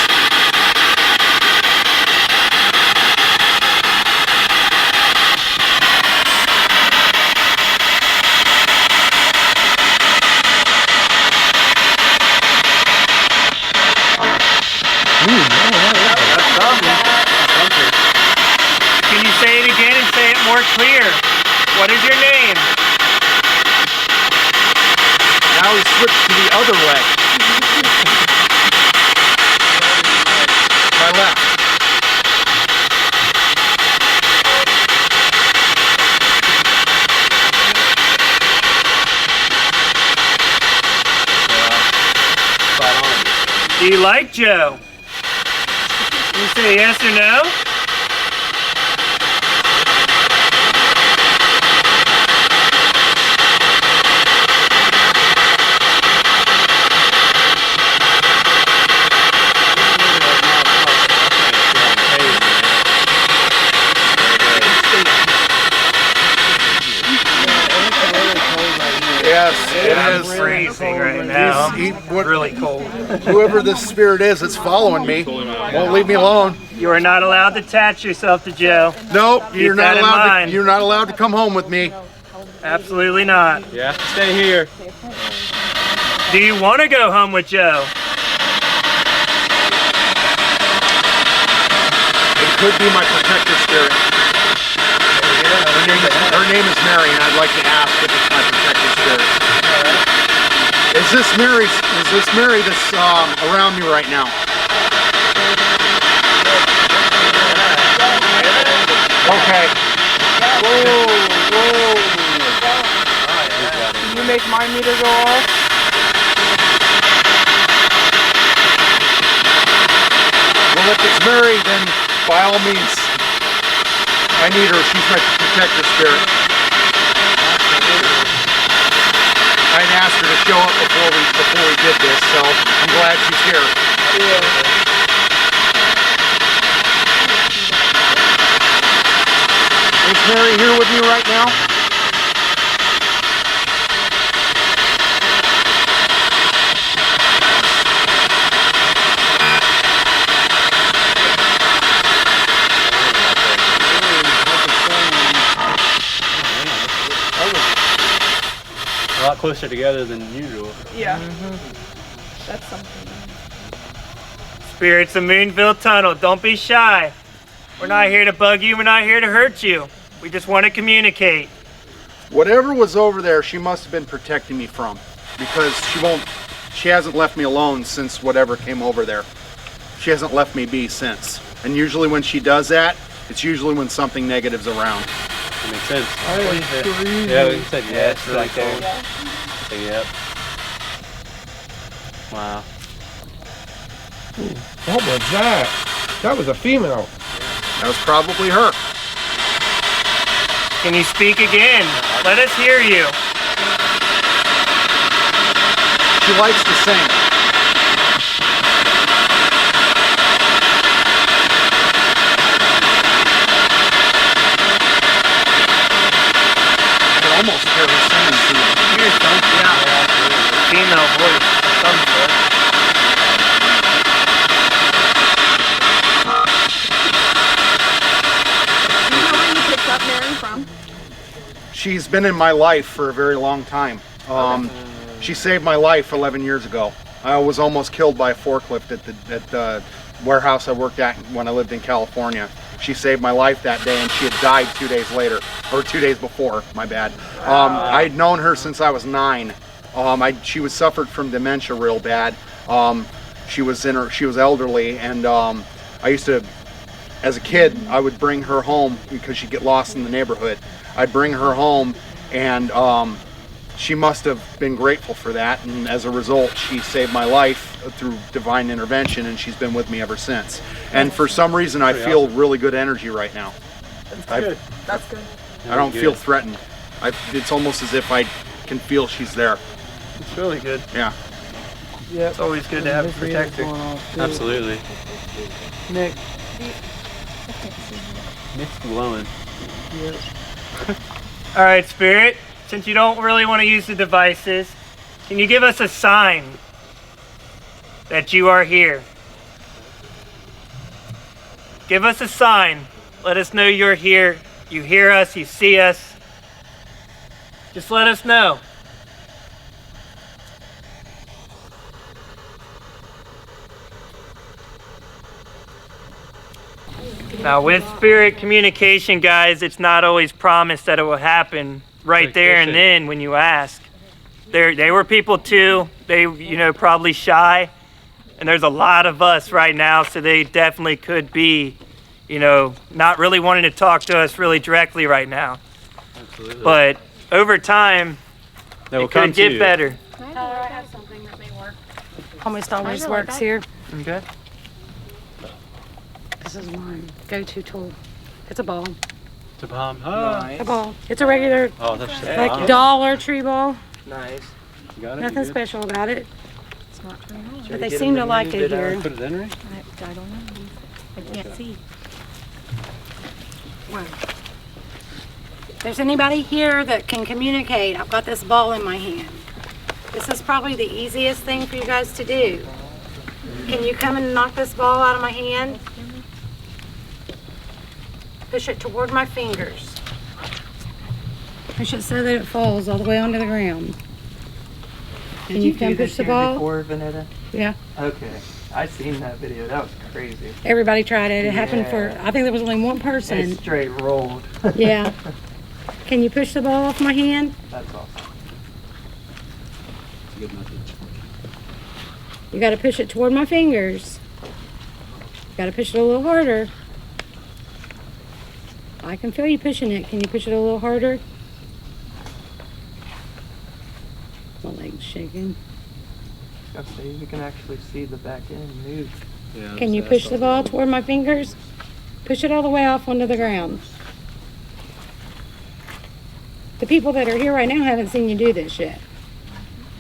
Can you say it again and say it more clear? What is your name? Now he switched to the other way. My left. Do you like Joe? Can you say yes or no? Yes, it I'm is. freezing right now. Really cold. Whoever this spirit is that's following me won't leave me alone. You are not allowed to attach yourself to Joe. Nope, you're Keep that not in allowed. mind. You're not allowed to come home with me. Absolutely not. Yeah, stay here. Do you want to go home with Joe? It could be my protector spirit. Her name is Mary, and I'd like to ask if it's my protector spirit. Is this Mary? Is this Mary that's around me right now? Okay. Whoa. Can you make my meter go off? Well, if it's Mary, then by all means, I need her. She's my protector spirit. I'd asked her to show up before we did this, so I'm glad she's here. Is Mary here with me right now? lot closer together than usual. Yeah. That's something. Spirits of Moonville Tunnel, don't be shy. We're not here to bug you, we're not here to hurt you. We just want to communicate. Whatever was over there, she must have been protecting me from, because she hasn't left me alone since whatever came over there. She hasn't left me be since. And usually when she does that, it's usually when something negative's around. That makes sense. Yeah, we said yes right there. So, yep. Wow. What was that? That was a female. That was probably her. Can you speak again? Let us hear you. She likes to sing. I could almost hear her singing to you. Here's something. Yeah. Female voice. Some sort. Do you know where you picked up Mary from? She's been in my life for a very long time. She saved my life 11 years ago. I was almost killed by a forklift at the warehouse I worked at when I lived in California. She saved my life that day, and she had died 2 days later, or 2 days before, my bad. I'd known her since I was 9. She was suffered from dementia real bad. She was elderly, and I used to, as a kid, I would bring her home because she'd get lost in the neighborhood. I'd bring her home, and she must have been grateful for that, and as a result, she saved my life through divine intervention, and she's been with me ever since. And for some reason, I feel really good energy right now. That's good. That's good. I don't feel threatened. It's almost as if I can feel she's there. It's really good. Yeah. Yeah. It's always good to have a protector. Absolutely. Nick. Nick's glowing. Yep. All right, Spirit. Since you don't really want to use the devices, can you give us a sign that you are here? Give us a sign. Let us know you're here. You hear us, you see us. Just let us know. Now with spirit communication, guys, it's not always promised that it will happen right there and then when you ask. They were people too. They, probably shy. And there's a lot of us right now, so they definitely could be, not really wanting to talk to us really directly right now. Absolutely. But over time, it could get better. Tyler, I have something that may work. Almost always works here. Okay. This is my go-to tool. It's a ball. It's a bomb. Nice. A ball. It's a regular, like Dollar Tree ball. Nice. You got it? Nothing special about it. It's not very much. But they seem to like it here. Put it in, right? I don't know. I can't see. Wow. If there's anybody here that can communicate, I've got this ball in my hand. This is probably the easiest thing for you guys to do. Can you come and knock this ball out of my hand? Push it toward my fingers. Push it so that it falls all the way onto the ground. Can you come push the ball? Before, Vanetta? Yeah. Okay. I seen that video. That was crazy. Everybody tried it. It happened for, I think there was only one person. It straight rolled. Yeah. Can you push the ball off my hand? That's awesome. Good message. You got to push it toward my fingers. You got to push it a little harder. I can feel you pushing it. Can you push it a little harder? My leg's shaking. I was gonna say, you can actually see the back end move. Yeah, Can you push the ball toward my fingers? Push it all the way off onto the ground. The people that are here right now haven't seen you do this yet.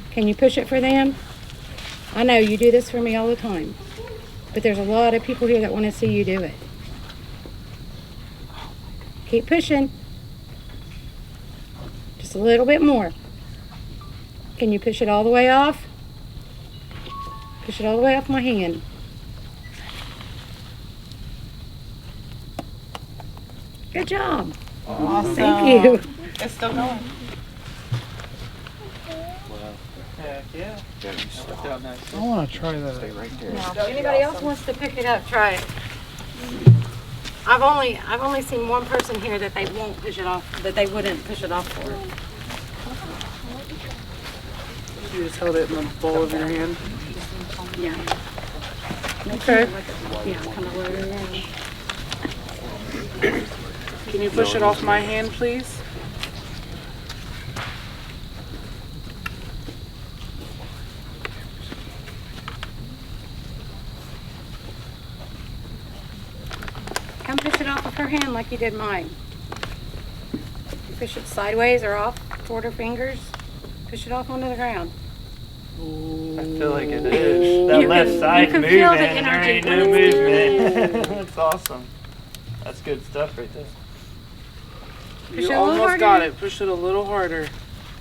Can you push it for them? I know you do this for me all the time, but there's a lot of people here that want to see you do it. Keep pushing. Just a little bit more. Can you push it all the way off? Push it all the way off my hand. Good job. Awesome. Thank you. It's still going. Yeah. I want to try that. If anybody else wants to pick it up, try it. I've only seen one person here that they won't push it off, that they wouldn't push it off for. You just held it in the bowl of your hand. Yeah. Okay. Yeah, kind of low there. Can you push it off my hand, please? Come push it off of her hand like you did mine. You push it sideways or off toward her fingers. Push it off onto the ground. I feel like it is. That left side's moving. Feel the There energy. ain't no movement. That's awesome. That's good stuff right there. You almost got it. Push it a little harder.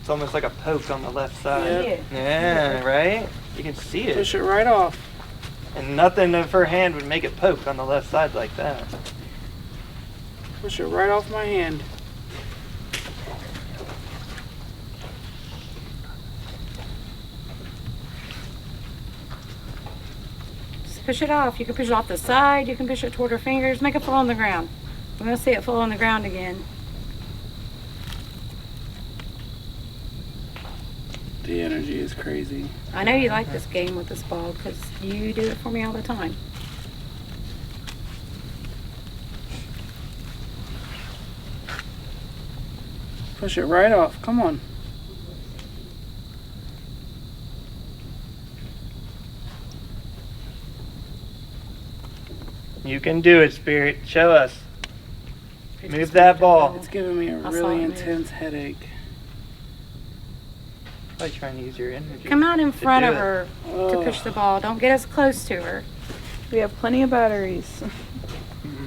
It's almost like a poke on the left side. Yep. Yeah, right? You can see it. Push it right off. And nothing of her hand would make it poke on the left side like that. Push it right off my hand. Just push it off. You can push it off the side. You can push it toward her fingers. Make it fall on the ground. We're going to see it fall on the ground again. The energy is crazy. I know you like this game with this ball because you do it for me all the time. Push it right off. Come on. You can do it, Spirit. Show us. Move that ball. It's giving me a really intense headache. Probably trying to use your energy. Come out in front do of it. her to push the ball. Don't get as close to her. We have plenty of batteries.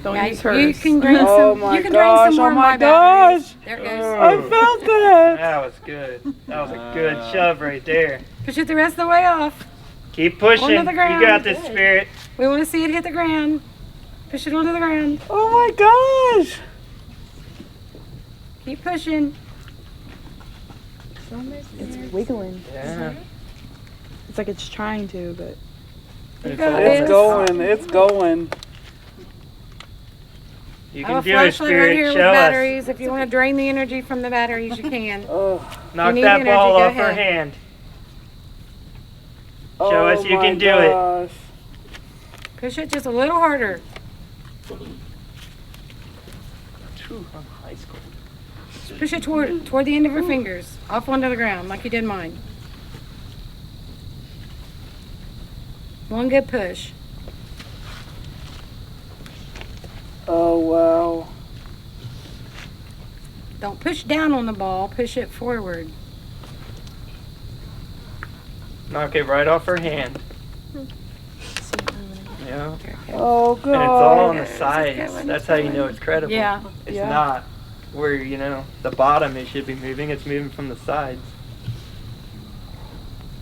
Don't Yeah, use hers. you can drain some. Oh my you can drain some more gosh, of oh my my batteries. gosh. There it goes. I felt that. That was good. That was a good shove right there. Push it the rest of the way off. Keep pushing. Onto the ground. You got this, Spirit. We want to see it hit the ground. Push it onto the ground. Oh my gosh. Keep pushing. It's wiggling. Yeah. It's like it's trying to, but It's It's going. It's going. You I can have a do it, flashlight right here Spirit. with Show us. batteries. If you want to drain the energy from the batteries, you can. Knock need that energy, ball go off her ahead. hand. Show us you can do it. Push it just a little harder. High school. Push it toward the end of her fingers, off onto the ground, like you did mine. One good push. Oh wow. Don't push down on the ball, push it forward. Knock it right off her hand. Yeah. Oh god. And it's all on the sides. That's how you know it's credible. Yeah. It's Yeah. not where, you know, the bottom it should be moving. It's moving from the sides.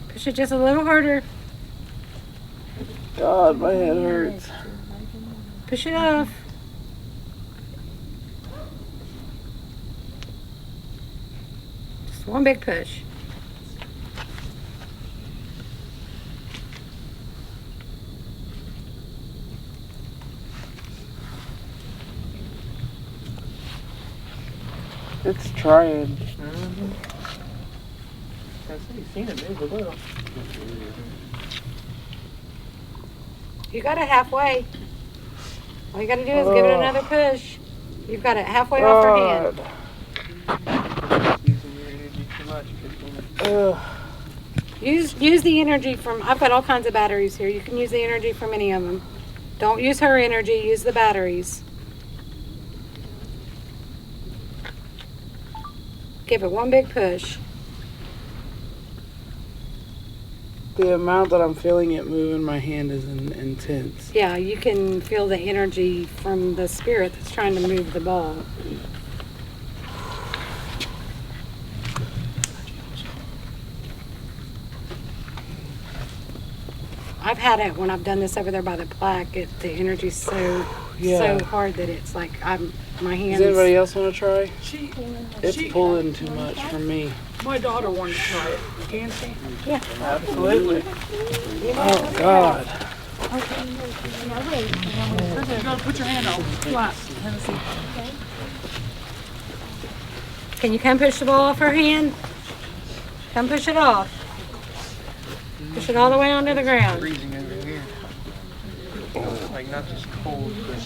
Push it just a little harder. God, my head hurts. Push it off. Just one big push. It's trying. Mm-hmm. You've seen it move a little. You got it halfway. All you got to do is give it another push. You've got it halfway off her hand. Using your energy too much, Christina. Use the energy from, I've got all kinds of batteries here. You can use the energy from any of them. Don't use her energy, use the batteries. Give it one big push. The amount that I'm feeling it move in my hand is intense. Yeah, you can feel the energy from the spirit that's trying to move the ball. I've had it when I've done this over there by the plaque. The energy's so hard that it's like my hands. Does anybody else want to try? It's pulling too much for me. My daughter wanted to try it. Can she? Yeah. Absolutely. Oh, God. You gotta put your hand out flat. Tennessee. Can you come push the ball off her hand? Come push it off. Push it all the way onto the ground. Freezing over here. Like not just cold, but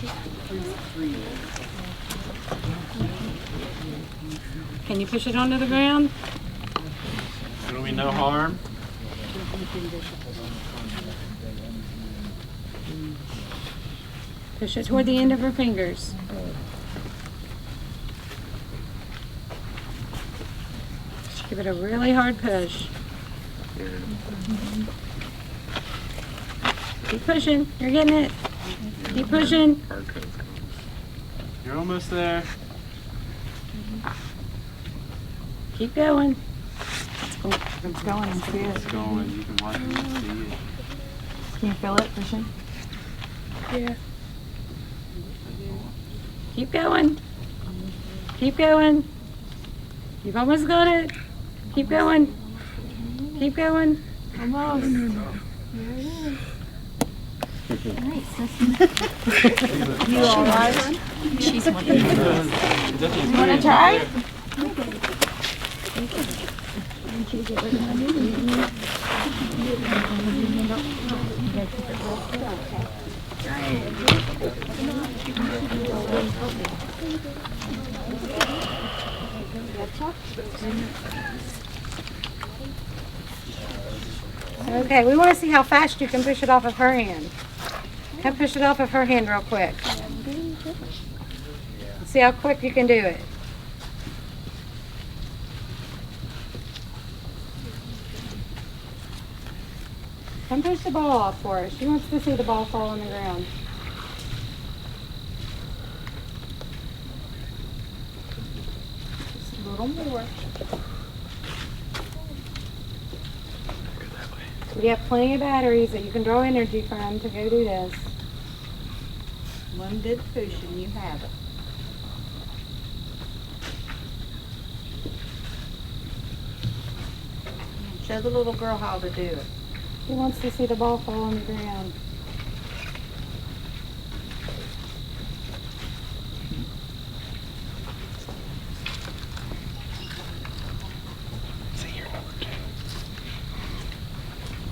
Can you push it onto the ground? It'll be no harm. Push it toward the end of her fingers. Give it a really hard push. Keep pushing. You're getting it. Keep pushing. You're almost there. Keep going. It's going and see it. It's going. You can watch it and see it. Can you feel it pushing? Yeah. Keep going. Keep going. You've almost got it. Keep going. Keep going. Almost. You all right? She's one. You want to try? Okay, we want to see how fast you can push it off of her hand. Come push it off of her hand real quick. See how quick you can do it. Come push the ball off for her. She wants to see the ball fall on the ground. Just a little more. We have plenty of batteries that you can draw energy from to go do this. One good push and you have it. Show the little girl how to do it. She wants to see the ball fall on the ground.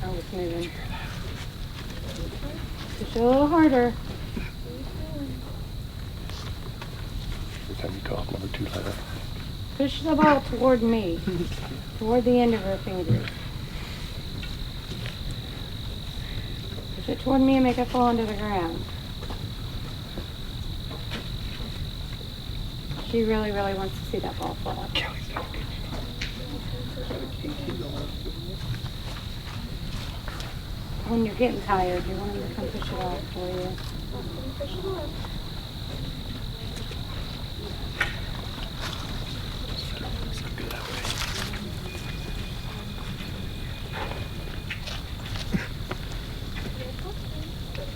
Oh, it's moving. Push it a little harder. Every time you talk, number 2 letter. Push the ball toward me, toward the end of her fingers. Push it toward me and make it fall onto the ground. She really, really wants to see that ball fall. When you're getting tired, you want him to come push it off for you.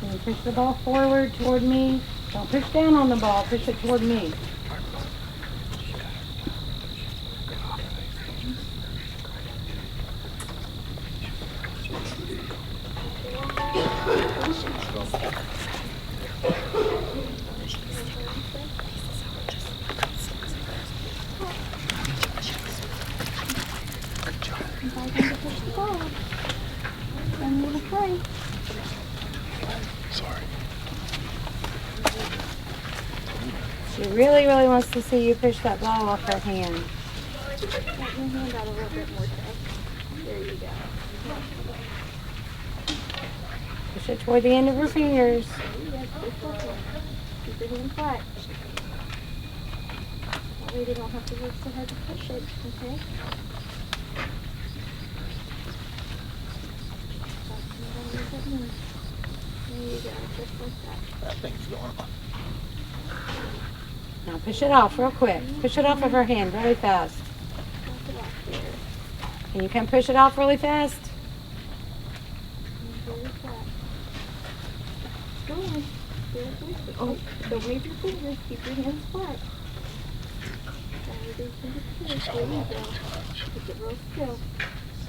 And push the ball forward toward me. Don't push down on the ball, push it toward me. Sorry. She really, really wants to see you push that ball off her hand. Get your hand out a little bit more, Tess. There you go. Push it toward the end of her fingers. Yes, just like that. Keep your hand flat. That way they don't have to work so hard to push it, okay? There you go, just like that. That thing's going on. Now push it off real quick. Push it off of her hand really fast. Knock it off there. Can you come push it off really fast? Very flat. Go on. Oh, don't wave your fingers. Keep your hands flat. There you go. Push it real still.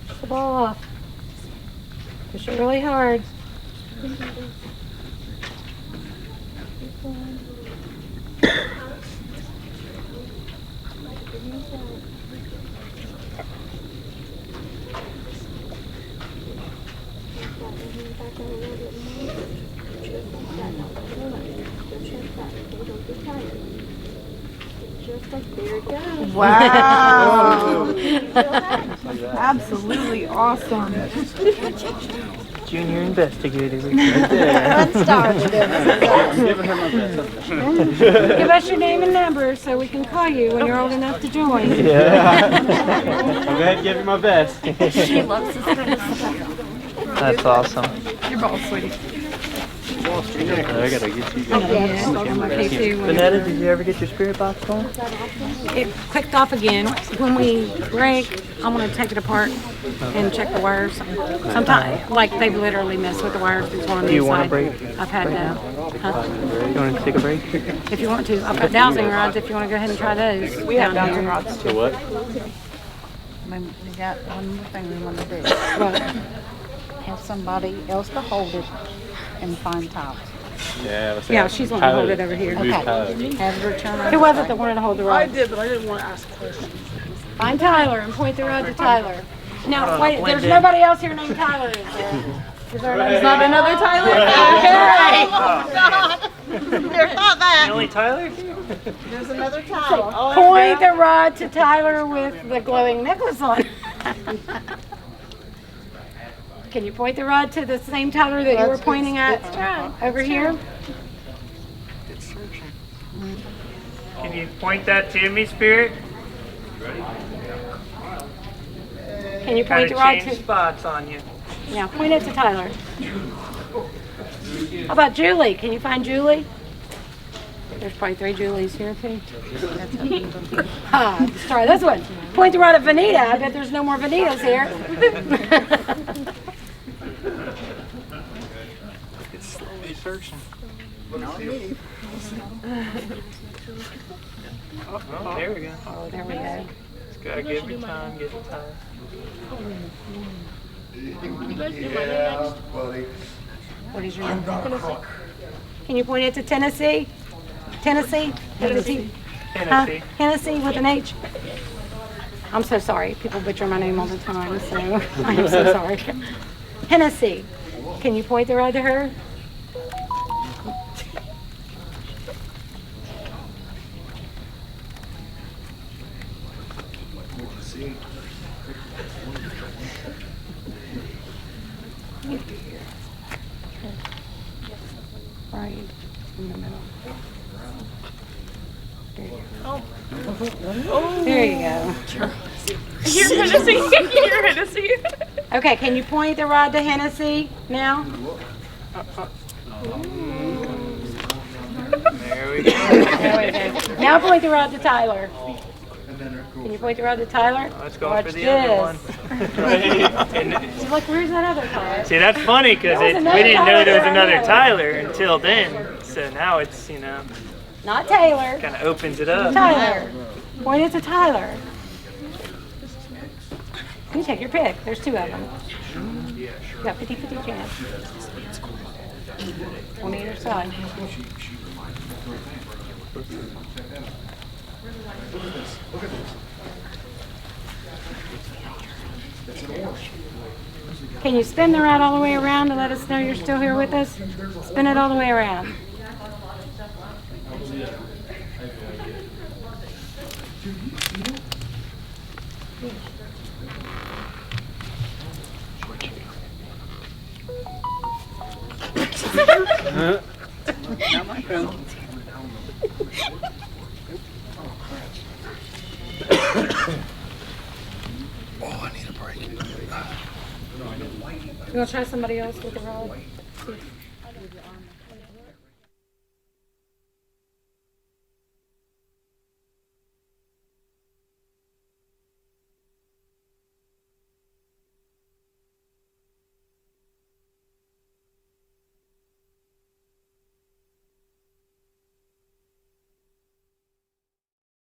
Push the ball off. Push it really hard. Wow. Absolutely awesome. Junior investigator right there. Giving her my best. Give us your name and number so we can call you when you're old enough to join. Yeah. I'm going to give you my best. She loves this kind of stuff. That's awesome. You're both sweetie. I gotta get you Vanetta, did you ever get your spirit box going? It clicked off again. When we break, I'm going to take it apart and check the wires. Sometimes, like, they've literally messed with the wires before on the inside. Do you want a break? I've had to. Huh? You want to take a break? If you want to. I've got dowsing rods if you want to go ahead and try those. We have down dowsing here. rods to what? We got one more thing we want to do. What? Have somebody else to hold it and find Tyler. Yeah, she's wanting to hold it over here. Okay. Have her turn around. Who was it that wanted to hold the rod? I did, but I didn't want to ask questions. Find Tyler and point the rod to Tyler. Now, wait, there's nobody else here named Tyler, is there? Is there There's not another Tyler? Okay. Oh, God. There's not that. The only Tyler? There's another Tyler. Point the rod to Tyler with the glowing necklace on. Can you point the rod to the same Tyler that you were pointing at over here? Can you point that to me, Spirit? Can you point the rod Change to? spots on you. Yeah, point it to Tyler. How about Julie? Can you find Julie? There's probably 3 Julies here too. Let's try this one. Point the rod at Vanita. I bet there's no more Vanitas here. It's slowly searching. Oh, there we go. Oh, there we go. Just gotta give it time, give it time. Yeah, buddy. What is your name? Can you point it to Tennessee? Tennessee? Tennessee. Hennessy with an H. I'm so sorry. People butcher my name all the time, so I'm so sorry. Hennessy. Can you point the rod to her? Right in the middle. There you go. There you go. You're Hennessy. You're Hennessy. Okay, can you point the rod to Hennessy now? There we go. There we go. Now point the rod to Tyler. Can you point the rod to Tyler? Let's go Watch for the this. other one. She's like, where's that other Tyler? See, that's funny because we didn't know there was another Tyler until then. So now it's, you know, Not Taylor. kind of opens it up. Tyler. Point it to Tyler. You take your pick. There's 2 of them. You got 50-50 chance. On either side. Can you spin the rod all the way around to let us know you're still here with us? Spin it all the way around. Not my phone. Oh, I need a break. You want to try somebody else with the rod?